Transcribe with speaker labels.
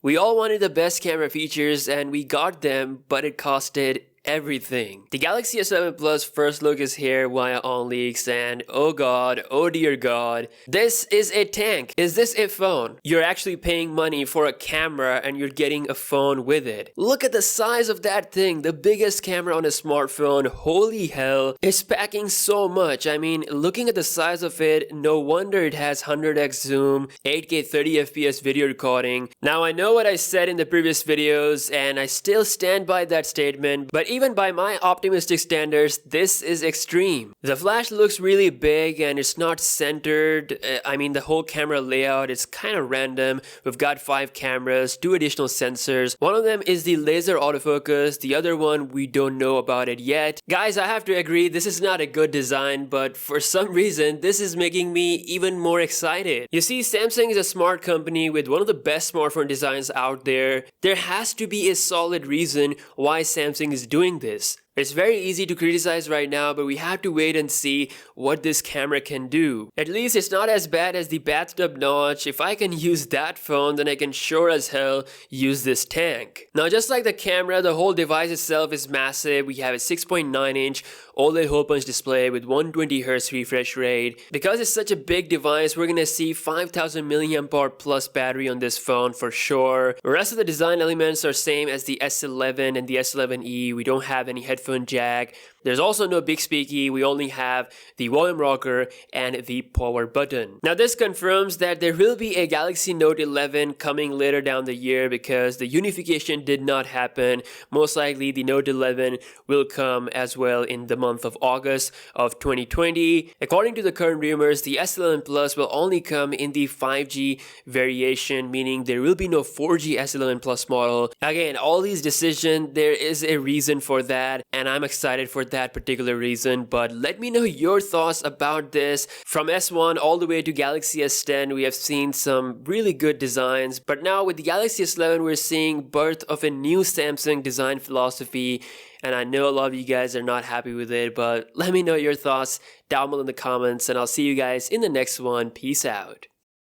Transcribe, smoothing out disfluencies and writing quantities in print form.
Speaker 1: We all wanted the best camera features and we got them, but it costed everything. The Galaxy S11 Plus first look is here via on leaks, and oh god, oh dear god, this is a tank. Is this a phone? You're actually paying money for a camera and you're getting a phone with it. Look at the size of that thing, the biggest camera on a smartphone. Holy hell, it's packing so much. I mean, looking at the size of it, no wonder it has 100x zoom, 8K 30fps video recording. Now I know what I said in the previous videos and I still stand by that statement, but even by my optimistic standards, this is extreme. The flash looks really big and it's not centered. I mean, the whole camera layout is kind of random. We've got 5 cameras, 2 additional sensors. One of them is the laser autofocus, the other one we don't know about it yet. Guys, I have to agree, this is not a good design, but for some reason, this is making me even more excited. You see, Samsung is a smart company with one of the best smartphone designs out there. There has to be a solid reason why Samsung is doing this. It's very easy to criticize right now, but we have to wait and see what this camera can do. At least it's not as bad as the bathtub notch. If I can use that phone, then I can sure as hell use this tank. Now, just like the camera, the whole device itself is massive. We have a 6.9-inch OLED hole punch display with 120Hz refresh rate. Because it's such a big device, we're gonna see 5000 mAh plus battery on this phone for sure. The rest of the design elements are same as the S11 and the S11e. We don't have any headphone jack. There's also no big speaky. We only have the volume rocker and the power button. Now this confirms that there will be a Galaxy Note 11 coming later down the year because the unification did not happen. Most likely the Note 11 will come as well in the month of August of 2020. According to the current rumors, the S11 Plus will only come in the 5G variation, meaning there will be no 4G S11 Plus model. Again, all these decisions, there is a reason for that, and I'm excited for that particular reason. But let me know your thoughts about this. From S1 all the way to Galaxy S10, we have seen some really good designs, but now with the Galaxy S11 we're seeing birth of a new Samsung design philosophy, and I know a lot of you guys are not happy with it, but let me know your thoughts down below in the comments, and I'll see you guys in the next one. Peace out.